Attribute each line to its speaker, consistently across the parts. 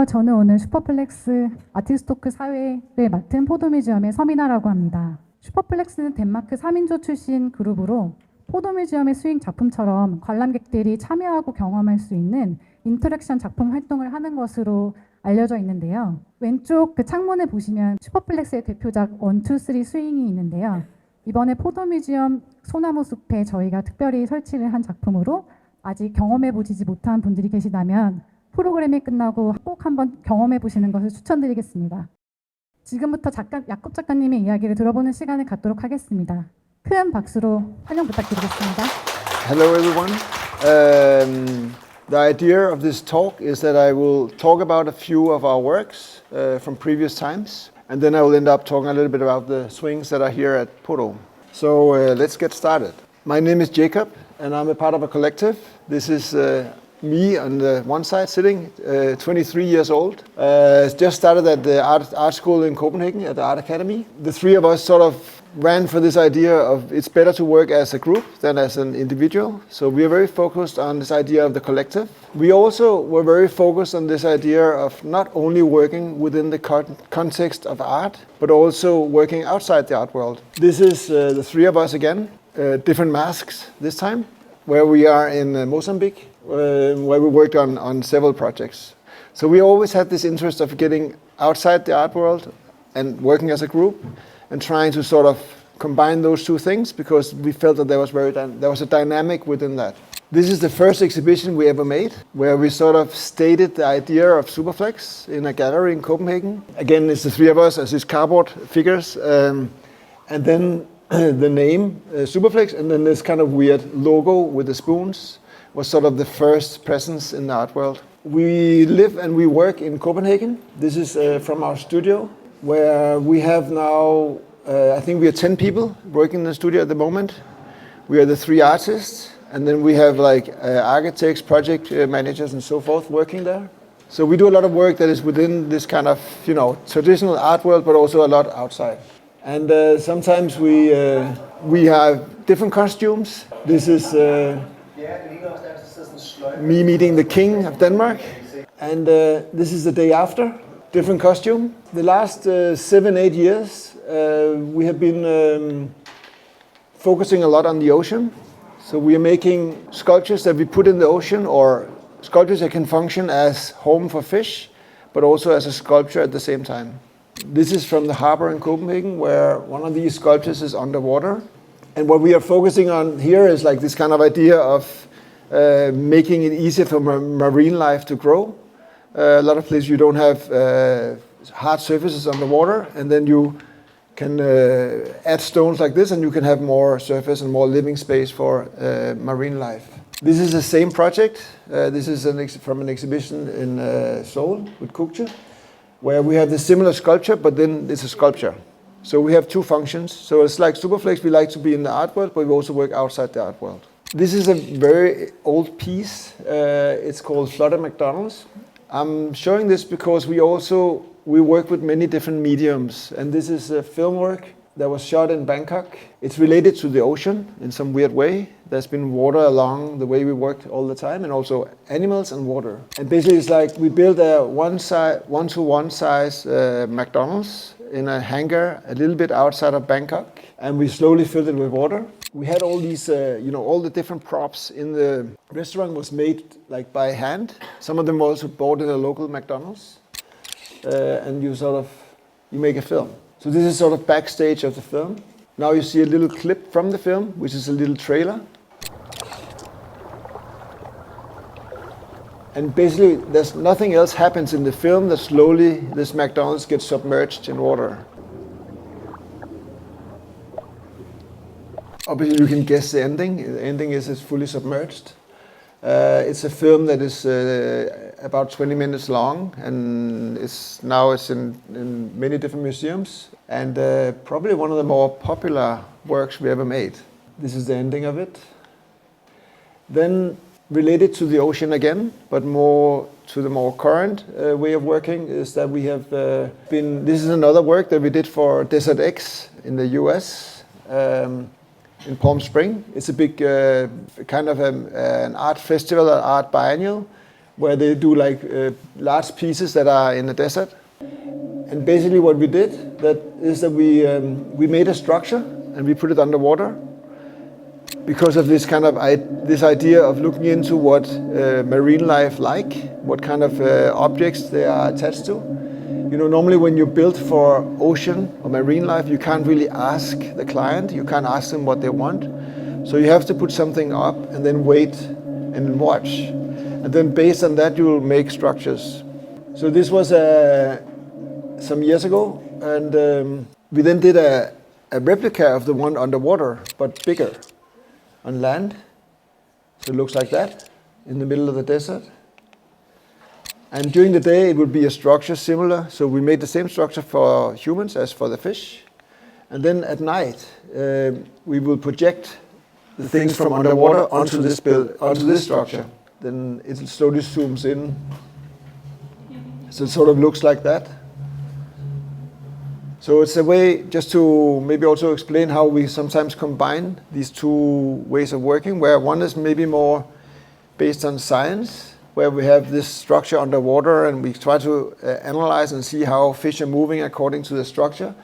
Speaker 1: 안녕하세요. 저는 오늘 슈퍼플렉스 아티스트토크 사회를 맡은 포도뮤지엄의 서민아라고 합니다. 슈퍼플렉스는 덴마크 3인조 출신 그룹으로 포도뮤지엄의 스윙 작품처럼 관람객들이 참여하고 경험할 수 있는 인터랙션 작품 활동을 하는 것으로 알려져 있는데요. 왼쪽 그 창문을 보시면 슈퍼플렉스의 대표작 1, 2, 3 스윙이 있는데요. 이번에 포도뮤지엄 소나무 숲에 저희가 특별히 설치를 한 작품으로 아직 경험해 보시지 못한 분들이 계시다면 프로그램이 끝나고 꼭 한번 경험해 보시는 것을 추천드리겠습니다. 지금부터 야콥 작가님의 이야기를 들어보는 시간을 갖도록 하겠습니다. 큰 박수로 환영 부탁드리겠습니다.
Speaker 2: Hello everyone. The idea of this talk is that I will talk about a few of our works from previous times, and then I will end up talking a little bit about the swings that are here at Podo. So let's get started. My name is Jacob, and I'm a part of a collective. This is me on the one side sitting, 23 years old. Just started at the art school in Copenhagen at the Art Academy. The three of us sort of ran for this idea of it's better to work as a group than as an individual. So we are very focused on this idea of the collective. We also were very focused on this idea of not only working within the context of art, but also working outside the art world. This is the three of us again, different masks this time, where we are in Mozambique, where we worked on several projects. So we always had this interest of getting outside the art world and working as a group and trying to sort of combine those two things because we felt that there was a dynamic within that. This is the first exhibition we ever made where we sort of stated the idea of Superflex in a gallery in Copenhagen. Again, it's the three of us as these cardboard figures, and then the name Superflex, and then this kind of weird logo with the spoons was sort of the first presence in the art world. We live and we work in Copenhagen. This is from our studio, where we have now, I think we are 10 people working in the studio at the moment. We are the three artists, and then we have like architects, project managers, and so forth working there. So we do a lot of work that is within this kind of, traditional art world, but also a lot outside. And sometimes we have different costumes. This is me meeting the King of Denmark, and this is the day after. Different costume. The last 7-8 years, we have been focusing a lot on the ocean. So we are making sculptures that we put in the ocean, or sculptures that can function as home for fish, but also as a sculpture at the same time. This is from the harbor in Copenhagen, where one of these sculptures is underwater. And what we are focusing on here is like this kind of idea of making it easier for marine life to grow. A lot of places you don't have hard surfaces underwater, and then you can add stones like this, and you can have more surface and more living space for marine life. This is the same project. This is from an exhibition in Seoul with Kukje, where we have the similar sculpture, but then it's a sculpture. So we have two functions. So it's like Superflex, we like to be in the art world, but we also work outside the art world. This is a very old piece. It's called Flotte McDonald's. I'm showing this because we work with many different mediums, and this is a film work that was shot in Bangkok. It's related to the ocean in some weird way. There's been water along the way we worked all the time, and also animals and water. And basically it's like we built a one-to-one size McDonald's in a hangar a little bit outside of Bangkok, and we slowly filled it with water. We had all these, all the different props in the restaurant was made like by hand. Some of them were also bought in a local McDonald's, and you make a film. So this is sort of backstage of the film. Now you see a little clip from the film, which is a little trailer. And basically, there's nothing else happens in the film that slowly this McDonald's gets submerged in water. Obviously, you can guess the ending. The ending is it's fully submerged. It's a film that is about 20 minutes long, and it's in many different museums, and probably one of the more popular works we ever made. This is the ending of it. Then, related to the ocean again, but more to the more current way of working, is that we have this is another work that we did for Desert X in the US. In Palm Spring. It's a big kind of an art festival, an art biennial, where they do like large pieces that are in the desert. And basically what we did is that we made a structure and we put it underwater because of this kind of this idea of looking into what marine life like, what kind of objects they are attached to. You know, normally when you build for ocean or marine life, you can't really ask the client, you can't ask them what they want. So you have to put something up and then wait and watch. And then based on that, you will make structures. So this was some years ago, and we then did a replica of the one underwater, but bigger, on land. So it looks like that, in the middle of the desert. And during the day, it would be a structure similar. So we made the same structure for humans as for the fish. And then at night, we will project the things from underwater onto this structure. Then it slowly zooms in. So it sort of looks like that. So it's a way just to maybe also explain how we sometimes combine these two ways of working, where one is maybe more based on science, where we have this structure underwater and we try to analyze and see how fish are moving according to the structure.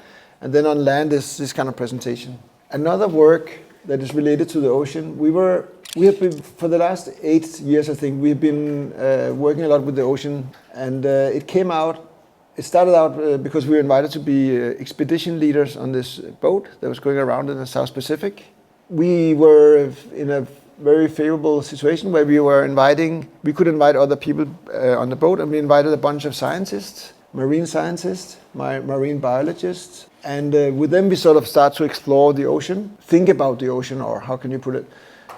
Speaker 2: And then on land is this kind of presentation. Another work that is related to the ocean, we have been, for the last 8 years I think, we've been working a lot with the ocean. And it started out because we were invited to be expedition leaders on this boat that was going around in the South Pacific. We were in a very favorable situation where we could invite other people on the boat, and we invited a bunch of scientists, marine scientists, marine biologists, and with them we sort of start to explore the ocean, think about the ocean, or how can you put it.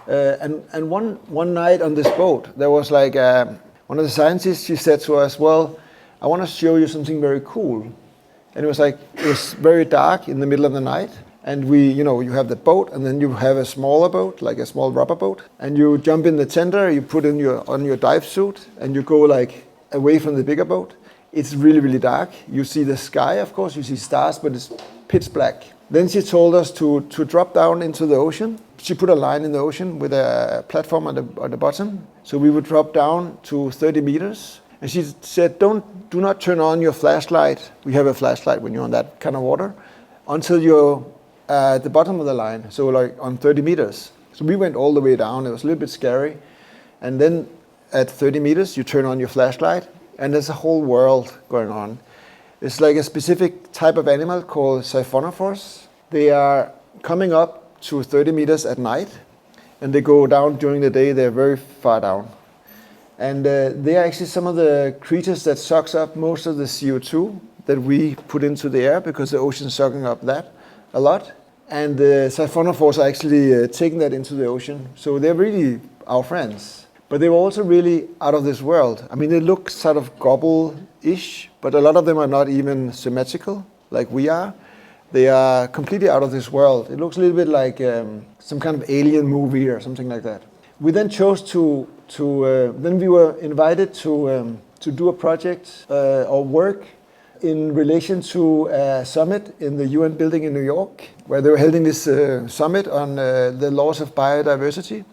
Speaker 2: And one night on this boat, there was like one of the scientists, she said to us, well, I want to show you something very cool. And it was very dark in the middle of the night. And you have the boat, and then you have a smaller boat, like a small rubber boat, and you jump in the tender, you put on your dive suit, and you go like away from the bigger boat. It's really, really dark. You see the sky, of course, you see stars, but it's pitch black. Then she told us to drop down into the ocean. She put a line in the ocean with a platform on the bottom. So we would drop down to 30 meters. And she said, do not turn on your flashlight. We have a flashlight when you're on that kind of water, until you're at the bottom of the line, so like on 30 meters. So we went all the way down. It was a little bit scary. And then at 30 meters, you turn on your flashlight, and there's a whole world going on. It's like a specific type of animal called Siphonophores. They are coming up to 30 meters at night, and they go down during the day. They're very far down. And they are actually some of the creatures that sucks up most of the CO2 that we put into the air, because the ocean's sucking up that a lot. And the Siphonophores are actually taking that into the ocean. So they're really our friends. But they were also really out of this world. I mean, they look sort of gobble-ish, but a lot of them are not even symmetrical like we are. They are completely out of this world. It looks a little bit like some kind of alien movie or something like that. We then chose then we were invited to do a project or work in relation to a summit in the UN building in New York, where they were holding this summit on the laws of biodiversity.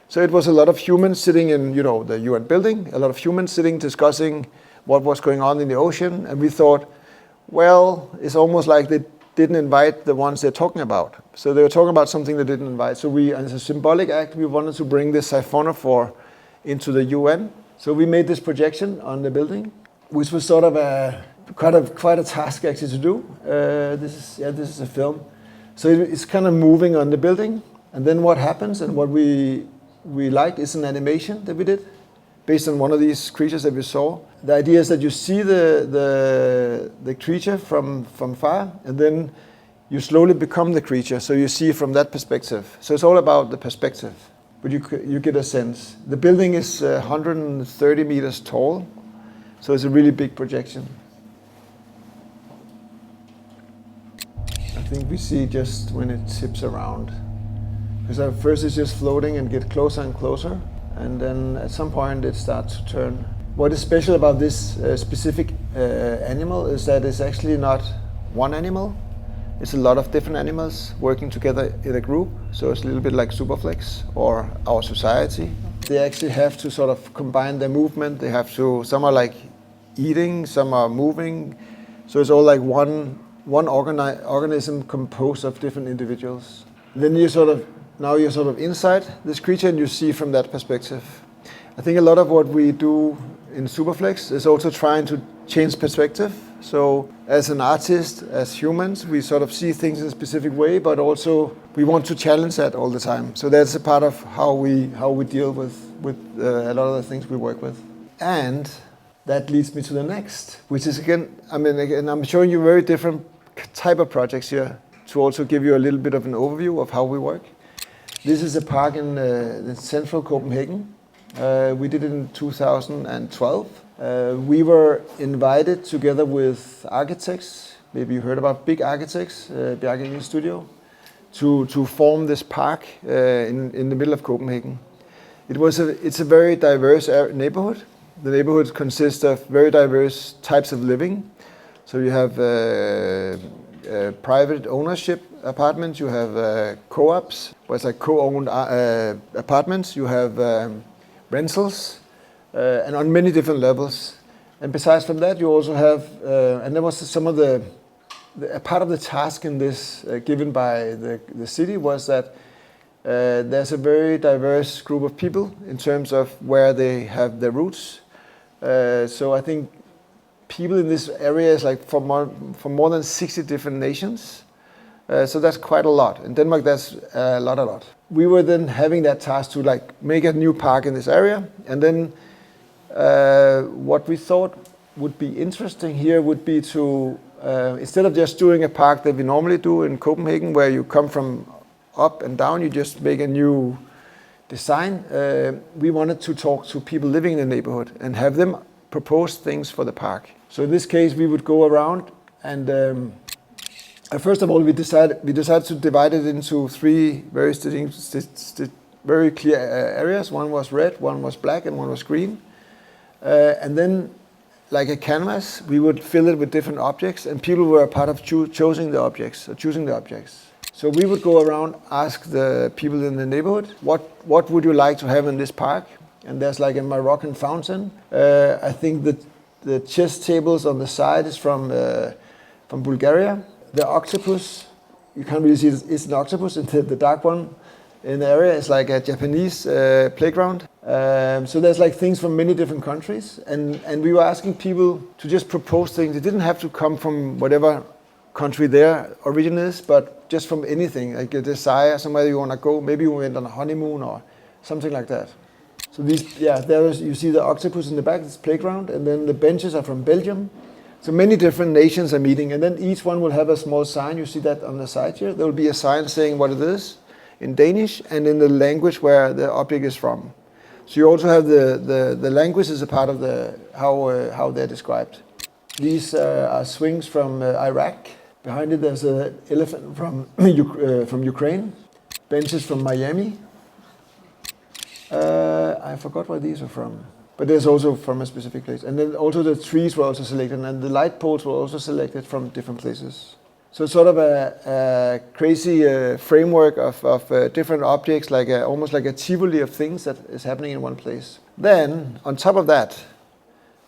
Speaker 2: So it was a lot of humans sitting in, the UN building, a lot of humans sitting discussing what was going on in the ocean. And we thought, well, it's almost like they didn't invite the ones they're talking about. So they were talking about something they didn't invite. So we, as a symbolic act, we wanted to bring this Siphonophore into the UN. So we made this projection on the building, which was sort of quite a task actually to do. This is a film. So it's kind of moving on the building, and then what happens, and what we liked is an animation that we did based on one of these creatures that we saw. The idea is that you see the creature from far, and then you slowly become the creature. So you see from that perspective. So it's all about the perspective, but you get a sense. The building is 130 meters tall, so it's a really big projection. I think we see just when it tips around. Because at first it's just floating and get closer and closer, and then at some point it starts to turn. What is special about this specific animal is that it's actually not one animal. It's a lot of different animals working together in a group. So it's a little bit like Superflex or our society. they actually have to sort of combine their movement. They have to, some are like eating, some are moving. So it's all like one organism composed of different individuals. Then you're sort of inside this creature and you see from that perspective. I think a lot of what we do in Superflex is also trying to change perspective. So as an artist, as humans, we sort of see things in a specific way, but also we want to challenge that all the time. So that's a part of how we deal with a lot of the things we work with. And that leads me to the next, which is again, I'm showing you very different type of projects here to also give you a little bit of an overview of how we work. This is a park in central Copenhagen. We did it in 2012. We were invited together with architects, maybe you heard about big architects, Bjerke Studio, to form this park in the middle of Copenhagen. It's a very diverse neighborhood. The neighborhood consists of very diverse types of living. So you have private ownership apartments, you have co-ops, where it's like co-owned apartments, you have rentals, and on many different levels. And besides from that, you also have, and there was some of a part of the task in this given by the city was that there's a very diverse group of people in terms of where they have their roots. So I think people in this area is like from more than 60 different nations. So that's quite a lot. In Denmark, that's a lot. We were then having that task to like make a new park in this area. And then what we thought would be interesting here would be to, instead of just doing a park that we normally do in Copenhagen, where you come from up and down, you just make a new design. We wanted to talk to people living in the neighborhood and have them propose things for the park. So in this case, we would go around and first of all, we decided to divide it into three very very clear areas. One was red, one was black, and one was green. And then, like a canvas, we would fill it with different objects, and people were a part of choosing the objects. So we would go around, ask the people in the neighborhood, what would you like to have in this park? And there's like a Moroccan fountain. I think that the chess tables on the side is from Bulgaria. The octopus, you can't really see it's an octopus, and the dark one in the area is like a Japanese playground. So there's like things from many different countries, and we were asking people to just propose things. It didn't have to come from whatever country their origin is, but just from anything, like a desire, somewhere you want to go. Maybe you went on a honeymoon or something like that. So you see the octopus in the back, this playground, and then the benches are from Belgium. So many different nations are meeting, and then each one will have a small sign. You see that on the side here. There will be a sign saying what it is in Danish and in the language where the object is from. So you also have the language as a part of how they're described. These are swings from Iraq. Behind it there's an elephant from Ukraine. Benches from Miami. I forgot where these are from. But there's also from a specific place. And then also the trees were also selected, and the light poles were also selected from different places. So it's sort of a crazy framework of different objects, like almost like a tivoli of things that is happening in one place. Then, on top of that,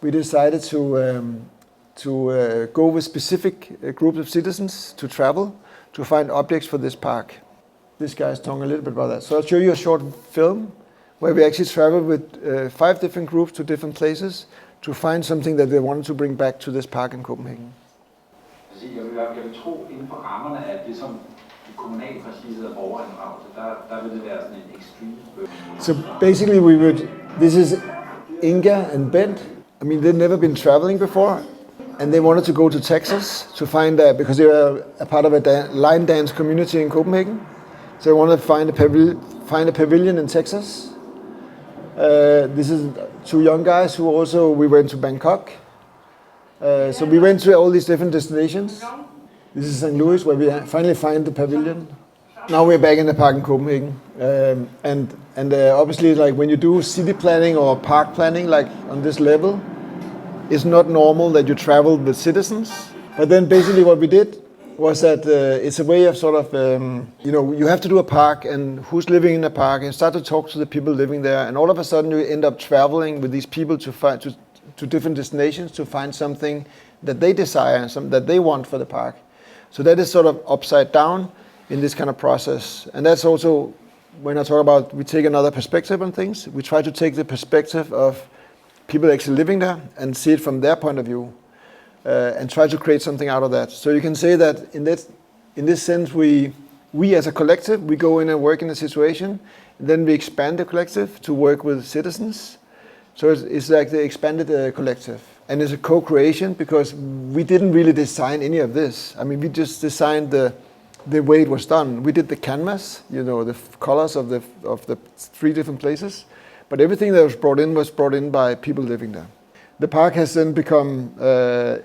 Speaker 2: we decided to go with specific groups of citizens to travel to find objects for this park. This guy's talking a little bit about that. So I'll show you a short film where we actually traveled with 5 different groups to different places to find something that they wanted to bring back to this park in Copenhagen.
Speaker 3: Jeg vil tro, inden for rammerne af det, som det kommunale regi hedder borgerinddragelse, der vil det være sådan en extreme.
Speaker 2: So basically this is Inga and Bent. I mean, they've never been traveling before, and they wanted to go to Texas to find because they were a part of a line dance community in Copenhagen. So they wanted to find a pavilion in Texas. This is 2 young guys who we went to Bangkok. So we went to all these different destinations. This is St. Louis, where we finally find the pavilion. Now we're back in the park in Copenhagen. And obviously, like when you do city planning or park planning, like on this level, it's not normal that you travel with citizens. But then basically what we did was that it's a way of sort of, you have to do a park, and who's living in the park, and start to talk to the people living there, and all of a sudden you end up traveling with these people to different destinations to find something that they desire and something that they want for the park. So that is sort of upside down in this kind of process. And that's also, when I talk about we take another perspective on things, we try to take the perspective of people actually living there and see it from their point of view. And try to create something out of that. So you can say that in this sense, we as a collective, we go in and work in a situation, and then we expand the collective to work with citizens. So it's like the expanded collective. And it's a co-creation because we didn't really design any of this. I mean, we just designed the way it was done. We did the canvas, the colors of the 3 different places. But everything that was brought in by people living there. The park has then become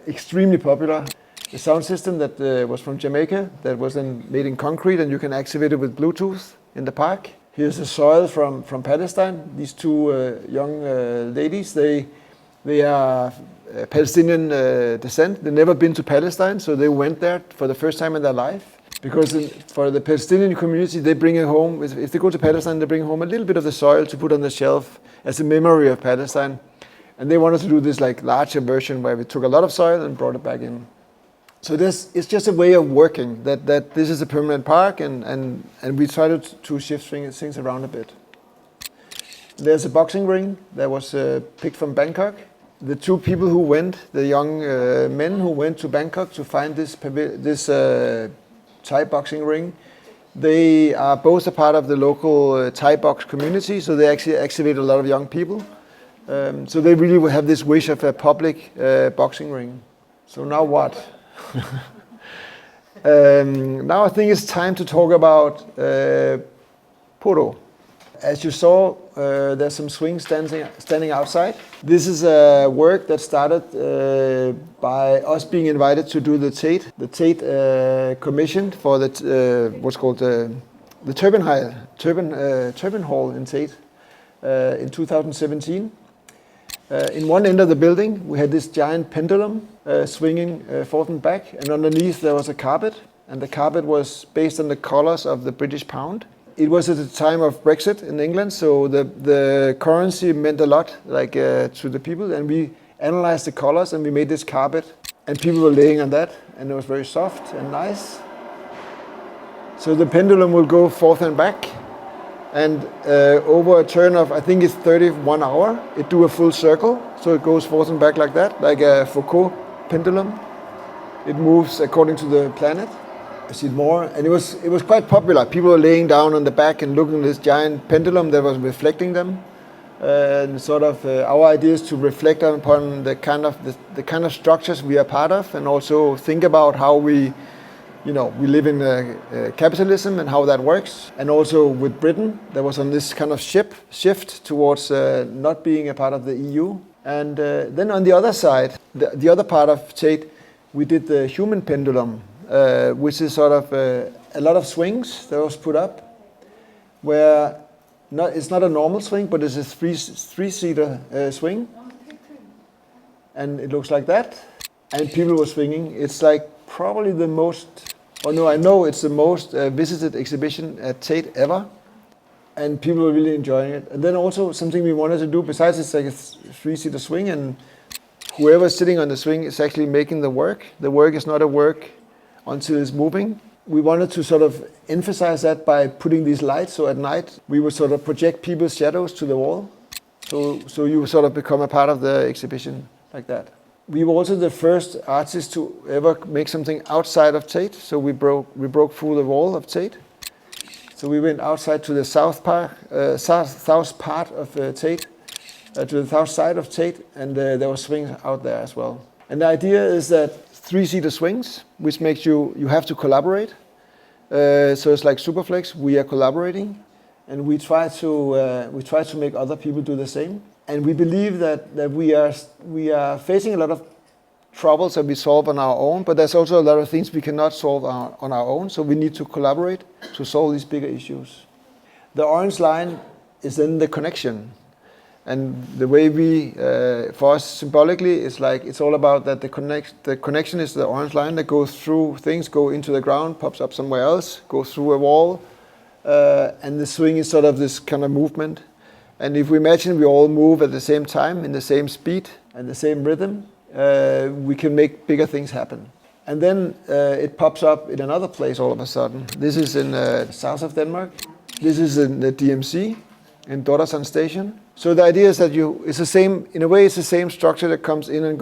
Speaker 2: extremely popular. The sound system that was from Jamaica, that was then made in concrete, and you can activate it with Bluetooth in the park. Here's the soil from Palestine. These 2 young ladies, they are Palestinian descent. They've never been to Palestine, so they went there for the first time in their life. Because for the Palestinian community, they bring it home. If they go to Palestine, they bring home a little bit of the soil to put on the shelf as a memory of Palestine. And they wanted to do this like larger version where we took a lot of soil and brought it back in. So it's just a way of working, that this is a permanent park, and we try to shift things around a bit. There's a boxing ring that was picked from Bangkok. The 2 people who went, the young men who went to Bangkok to find this Thai boxing ring, they are both a part of the local Thai box community, so they actually activate a lot of young people. So they really will have this wish of a public boxing ring. So now what? Now I think it's time to talk about Podo. As you saw, there's some swings standing outside. This is a work that started by us being invited to do the Tate. The Tate commissioned for what's called the Turbine Hall in Tate in 2017. In one end of the building, we had this giant pendulum swinging forth and back, and underneath there was a carpet, and the carpet was based on the colors of the British pound. It was at the time of Brexit in England, so the currency meant a lot, to the people, and we analyzed the colors and we made this carpet, and people were laying on that, and it was very soft and nice. So the pendulum will go forth and back. And over a turn of, I think it's 31 hour, it do a full circle. So it goes forth and back like that, like a Foucault pendulum. It moves according to the planet. I see more, and it was quite popular. People were laying down on the back and looking at this giant pendulum that was reflecting them. And sort of our idea is to reflect upon the kind of structures we are part of, and also think about how we live in capitalism and how that works. And also with Britain, there was on this kind of shift towards not being a part of the EU. And then on the other side, the other part of Tate, we did the human pendulum, which is sort of a lot of swings that was put up, where it's not a normal swing, but it's a three-seater swing. And it looks like that. And people were swinging. It's like probably the most, I know it's the most visited exhibition at Tate ever, and people were really enjoying it. And then also something we wanted to do, besides it's like a three-seater swing, and whoever's sitting on the swing is actually making the work. The work is not a work until it's moving. We wanted to sort of emphasize that by putting these lights, so at night we would sort of project people's shadows to the wall. So you sort of become a part of the exhibition like that. We were also the first artists to ever make something outside of Tate. So we broke through the wall of Tate. So we went outside to the south part of Tate, to the south side of Tate, and there were swings out there as well. And the idea is that three-seater swings, which makes you have to collaborate. So it's like Superflex. We are collaborating, and we try to make other people do the same. And we believe that we are facing a lot of troubles that we solve on our own, but there's also a lot of things we cannot solve on our own, so we need to collaborate to solve these bigger issues. The orange line is then the connection. And the way we, for us symbolically, it's like it's all about that the connection is the orange line that goes through things, go into the ground, pops up somewhere else, goes through a wall, and the swing is sort of this kind of movement. And if we imagine we all move at the same time, in the same speed and the same rhythm, we can make bigger things happen. And then it pops up in another place all of a sudden. This is in the south of Denmark. This is in the DMC, in Dordersen Station. So the idea is that it's the same, in a way it's the same structure that comes in and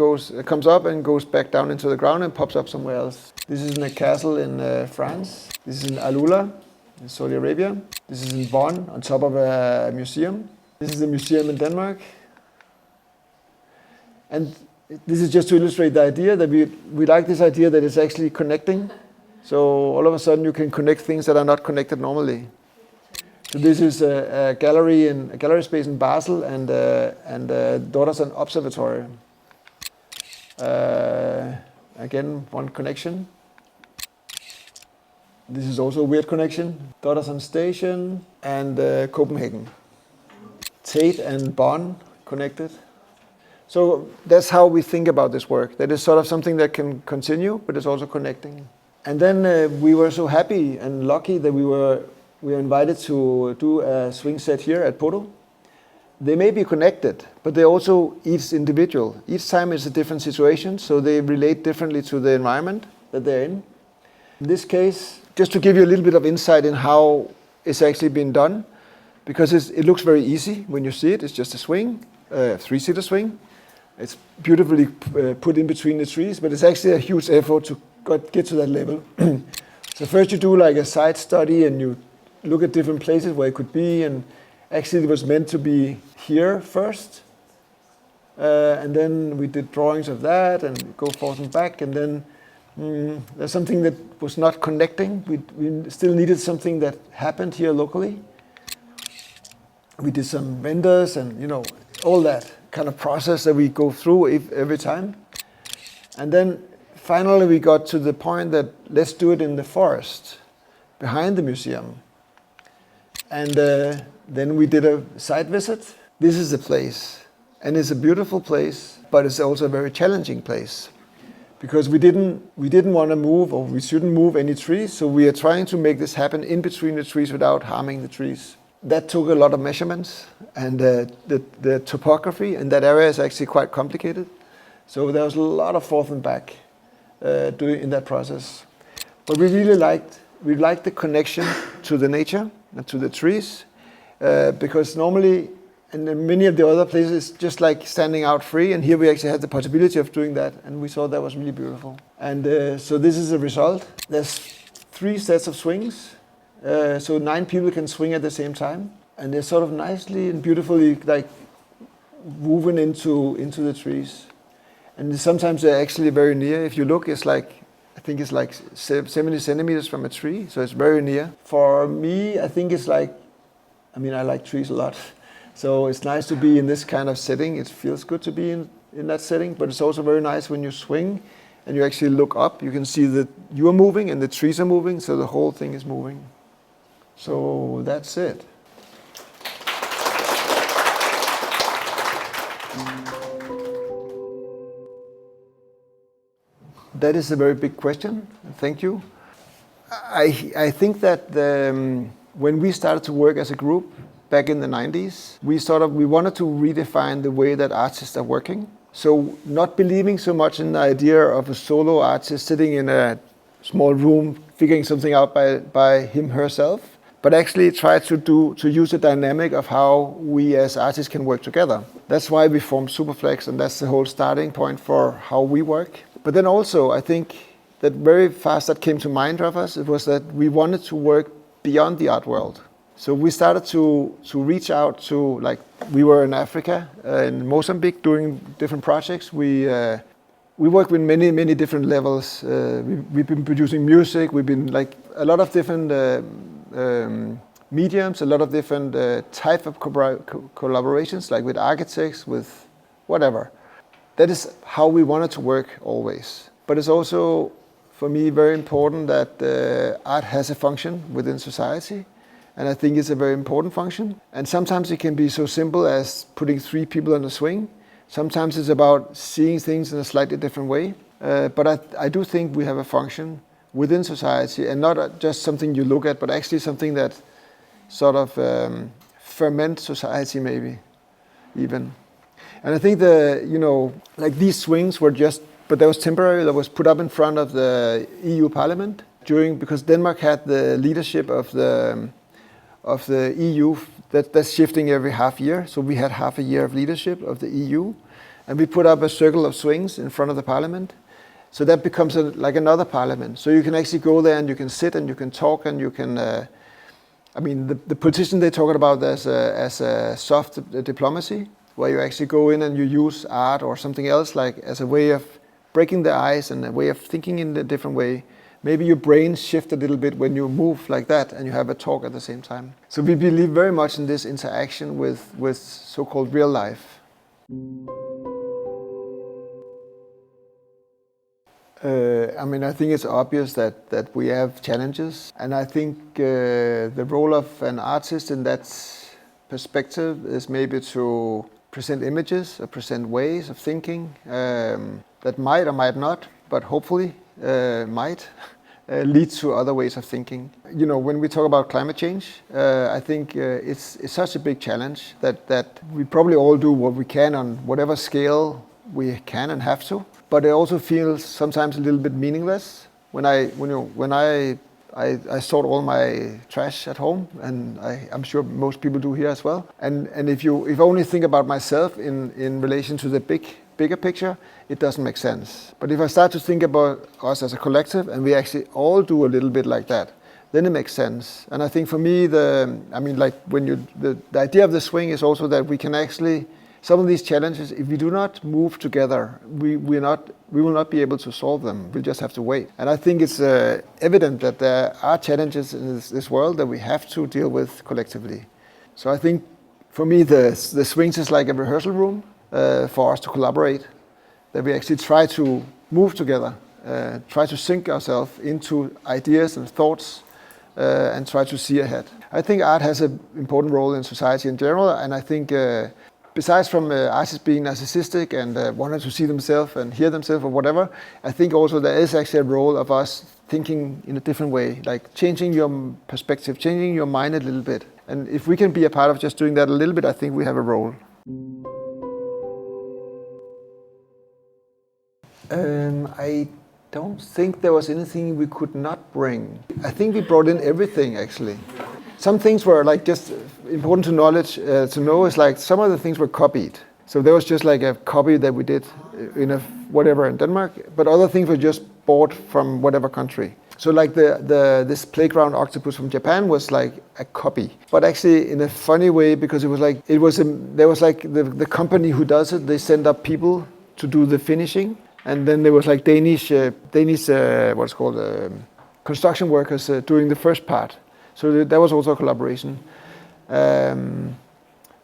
Speaker 2: comes up and goes back down into the ground and pops up somewhere else. This is in a castle in France. This is in Alula, in Saudi Arabia. This is in Bonn, on top of a museum. This is a museum in Denmark. And this is just to illustrate the idea that we like this idea that it's actually connecting. So all of a sudden you can connect things that are not connected normally. So this is a gallery space in Basel and Dordersen Observatory. Again, one connection. This is also a weird connection. Dordersen Station and Copenhagen. Tate and Bonn connected. So that's how we think about this work. That is sort of something that can continue, but it's also connecting. And then we were so happy and lucky that we were invited to do a swing set here at Podo. They may be connected, but they're also each individual. Each time it's a different situation, so they relate differently to the environment that they're in. In this case, just to give you a little bit of insight in how it's actually been done, because it looks very easy when you see it. It's just a swing, a three-seater swing. It's beautifully put in between the trees, but it's actually a huge effort to get to that level. So first you do like a site study and you look at different places where it could be, and actually it was meant to be here first. And then we did drawings of that and go forth and back, and then there's something that was not connecting. We still needed something that happened here locally. We did some vendors and all that kind of process that we go through every time. And then finally we got to the point that let's do it in the forest behind the museum. And then we did a site visit. This is the place, and it's a beautiful place, but it's also a very challenging place because we didn't want to move, or we shouldn't move any trees. So we are trying to make this happen in between the trees without harming the trees. That took a lot of measurements, and the topography in that area is actually quite complicated. So there was a lot of forth and back in that process. But we really liked the connection to the nature and to the trees, because normally in many of the other places it's just like standing out free, and here we actually had the possibility of doing that, and we thought that was really beautiful. And so this is the result. There's 3 sets of swings. So 9 people can swing at the same time, and they're sort of nicely and beautifully like woven into the trees. And sometimes they're actually very near. If you look, it's like, I think it's like 70 centimeters from a tree, so it's very near. For me, I think it's like, I like trees a lot. So it's nice to be in this kind of setting. It feels good to be in that setting, but it's also very nice when you swing and you actually look up. You can see that you are moving and the trees are moving, so the whole thing is moving. So that's it. That is a very big question. Thank you. I think that when we started to work as a group back in the 90s, we wanted to redefine the way that artists are working. So not believing so much in the idea of a solo artist sitting in a small room figuring something out by him herself, but actually try to use the dynamic of how we as artists can work together. That's why we formed Superflex, and that's the whole starting point for how we work. But then also, I think that very fast that came to mind of us, it was that we wanted to work beyond the art world. So we started to reach out to, like, we were in Africa, in Mozambique, doing different projects. We work with many different levels. We've been producing music. We've been like a lot of different mediums, a lot of different type of collaborations, like with architects, with whatever. That is how we wanted to work always. But it's also, for me, very important that art has a function within society, And I think it's a very important function. And sometimes it can be so simple as putting 3 people on a swing. Sometimes it's about seeing things in a slightly different way. But I do think we have a function within society, and not just something you look at, but actually something that sort of ferments society maybe, even. And I think like these swings were but that was temporary, that was put up in front of the EU Parliament because Denmark had the leadership of the EU that's shifting every half year. So we had half a year of leadership of the EU, and we put up a circle of swings in front of the Parliament. So that becomes like another parliament. So you can actually go there and you can sit and you can talk and you can. The politicians, they talk about as a soft diplomacy, where you actually go in and you use art or something else like as a way of breaking the ice and a way of thinking in a different way. Maybe your brain shifts a little bit when you move like that and you have a talk at the same time. So we believe very much in this interaction with so-called real life. I think it's obvious that we have challenges, and I think the role of an artist in that perspective is maybe to present images or present ways of thinking that might or might not, but hopefully might lead to other ways of thinking. When we talk about climate change, I think it's such a big challenge that we probably all do what we can on whatever scale we can and have to. But it also feels sometimes a little bit meaningless when I sort all my trash at home, and I'm sure most people do here as well. And if I only think about myself in relation to the bigger picture, it doesn't make sense. But if I start to think about us as a collective, and we actually all do a little bit like that, then it makes sense. And I think for me, the idea of the swing is also that we can actually. Some of these challenges, if we do not move together, we will not be able to solve them. We'll just have to wait. And I think it's evident that there are challenges in this world that we have to deal with collectively. So I think, for me, the swings is like a rehearsal room for us to collaborate, that we actually try to move together, try to sync ourselves into ideas and thoughts, and try to see ahead. I think art has an important role in society in general, and I think besides from artists being narcissistic and wanting to see themselves and hear themselves or whatever, I think also there is actually a role of us thinking in a different way, like changing your perspective, changing your mind a little bit. And if we can be a part of just doing that a little bit, I think we have a role. I don't think there was anything we could not bring. I think we brought in everything, actually. Some things were like just important to know is like some of the things were copied. So there was just like a copy that we did in in Denmark, but other things were just bought from whatever country. So like this playground octopus from Japan was like a copy, but actually in a funny way, because there was the company who does it, they send up people to do the finishing, and then there was like Danish construction workers doing the first part. So that was also a collaboration. And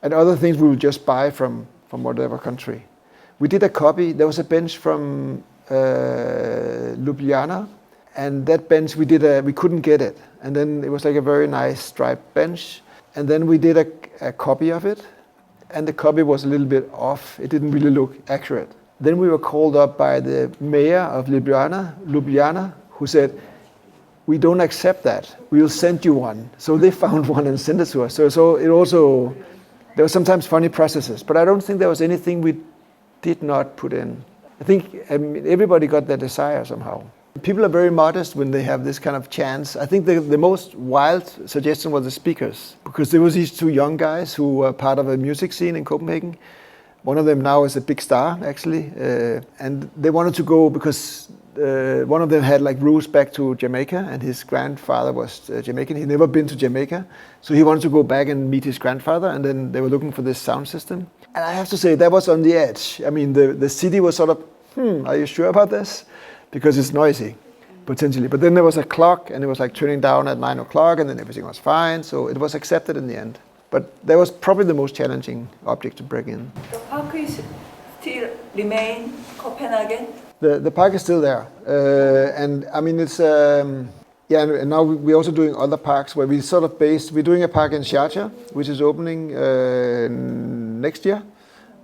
Speaker 2: other things we would just buy from whatever country. We did a copy. There was a bench from Ljubljana, and that bench we couldn't get it. And then it was like a very nice striped bench. And then we did a copy of it, and the copy was a little bit off. It didn't really look accurate. Then we were called up by the mayor of Ljubljana, who said, "We don't accept that. We will send you one." So they found one and sent it to us. So it also, there were sometimes funny processes, but I don't think there was anything we did not put in. I think everybody got their desire somehow. People are very modest when they have this kind of chance. I think the most wild suggestion was the speakers, because there was these 2 young guys who were part of a music scene in Copenhagen. One of them now is a big star, actually, and they wanted to go because one of them had like roots back to Jamaica, and his grandfather was Jamaican. He'd never been to Jamaica, so he wanted to go back and meet his grandfather, and then they were looking for this sound system. And I have to say, that was on the edge. I mean, the city was sort of, are you sure about this? Because it's noisy, potentially. But then there was a clock, and it was like turning down at 9 o'clock, and then everything was fine, so it was accepted in the end. But that was probably the most challenging object to bring in.
Speaker 4: The park is still remain Copenhagen?
Speaker 2: The park is still there, and I mean Yeah, and now we're also doing other parks where we sort of based. We're doing a park in Sharjah, which is opening next year,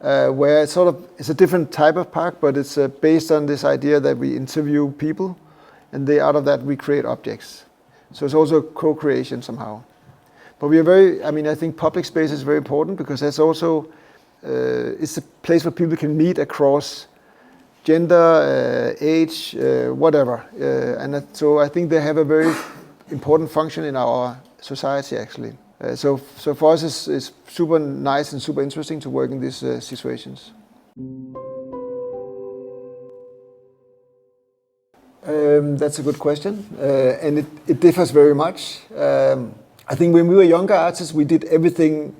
Speaker 2: where it's a different type of park, but it's based on this idea that we interview people, and out of that we create objects. So it's also co-creation somehow. But we are I think public space is very important because that's also it's a place where people can meet across gender, age, whatever. So I think they have a very important function in our society actually. So for us it's super nice and super interesting to work in these situations. That's a good question, and it differs very much. I think when we were younger artists, we did everything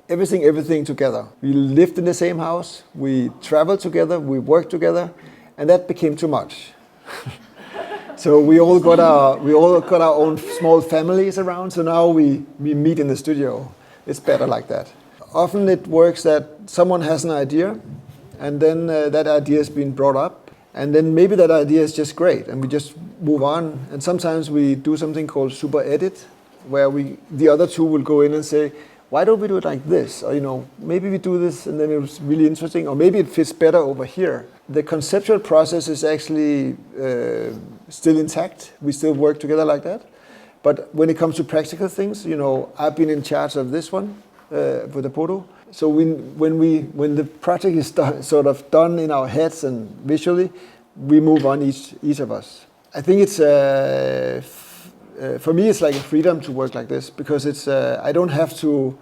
Speaker 2: together. We lived in the same house, we traveled together, we worked together, and that became too much. So we all got our own small families around. So now we meet in the studio. It's better like that. Often it works that someone has an idea, and then that idea has been brought up, and then maybe that idea is just great, and we just move on. And sometimes we do something called super edit, where the other two will go in and say, why don't we do it like this? Or maybe we do this and then it was really interesting, or maybe it fits better over here. The conceptual process is actually still intact. We still work together like that. But when it comes to practical things, I've been in charge of this one with the Podo. So when the project is sort of done in our heads and visually, we move on each of us. I think it's for me, it's like a freedom to work like this because it's I don't have to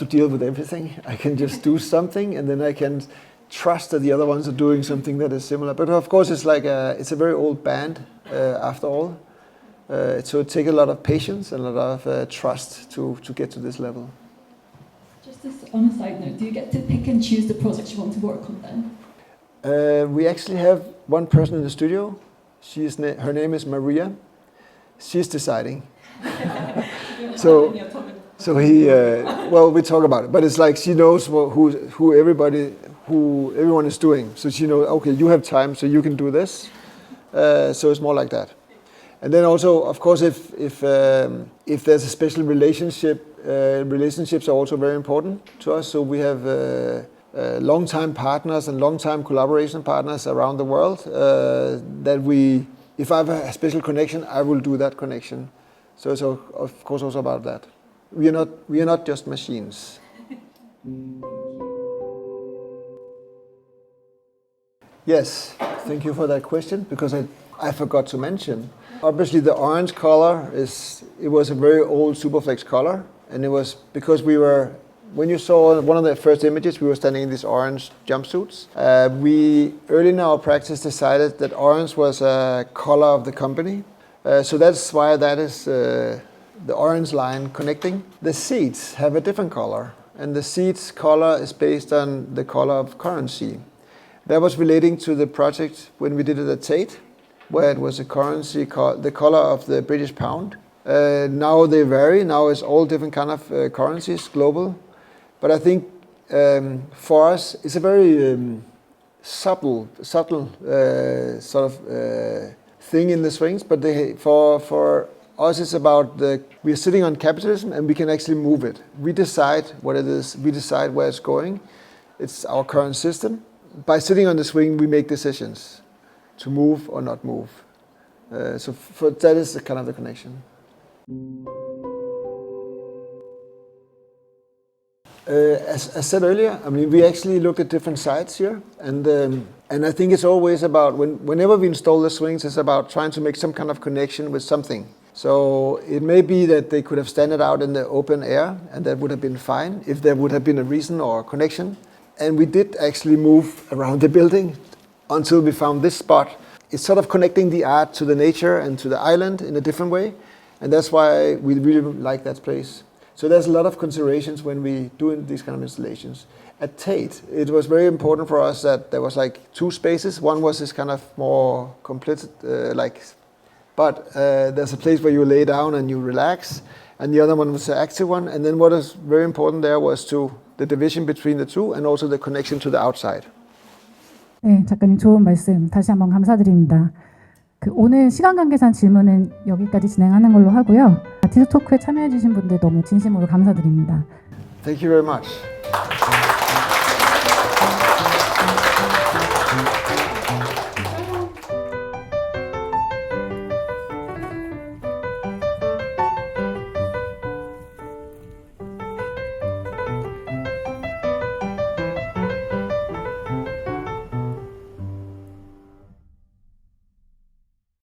Speaker 2: deal with everything. I can just do something, and then I can trust that the other ones are doing something that is similar. But of course, it's a very old band after all. So it takes a lot of patience and a lot of trust to get to this level.
Speaker 5: Just on a side note, do you get to pick and choose the projects you want to work on then?
Speaker 2: We actually have one person in the studio. Her name is Maria. She's deciding. So we talk about it, but it's like she knows who everyone is doing. So she knows, okay, you have time, so you can do this. So it's more like that. And then also, of course, if there's a special relationship, relationships are also very important to us. So we have long-time partners and long-time collaboration partners around the world if I have a special connection, I will do that connection. So it's of course also about that. We are not just machines. Yes, thank you for that question, because I forgot to mention. Obviously the orange color was a very old Superflex color, and it was because when you saw one of the first images, we were standing in these orange jumpsuits. We, early in our practice, decided that orange was a color of the company. So that's why that is the orange line connecting. The seats have a different color, and the seats color is based on the color of currency. That was relating to the project when we did it at Tate, where it was a currency, the color of the British pound. Now they vary. Now it's all different kind of currencies, global. But I think for us, it's a very subtle sort of thing in the swings. But for us, it's about we're sitting on capitalism, and we can actually move it. We decide what it is. We decide where it's going. It's our current system. By sitting on the swing, we make decisions to move or not move. So that is kind of the connection. As I said earlier, we actually looked at different sites here, and I think it's always about whenever we install the swings, it's about trying to make some kind of connection with something. So it may be that they could have standed out in the open air, and that would have been fine if there would have been a reason or a connection. And we did actually move around the building until we found this spot. It's sort of connecting the art to the nature and to the island in a different way, and that's why we really like that place. So there's a lot of considerations when we do these kind of installations. At Tate, it was very important for us that there was like two spaces. One was this kind of more complete, but there's a place where you lay down and you relax, and the other one was the active one. And then what is very important there was the division between the two, and also the connection to the outside.
Speaker 1: 네, 작가님 좋은 말씀 다시 한번 감사드립니다. 오늘 시간 관계상 질문은 여기까지 진행하는 걸로 하고요. 아티스트 토크에 참여해주신 분들 너무 진심으로 감사드립니다.
Speaker 2: Thank you very much.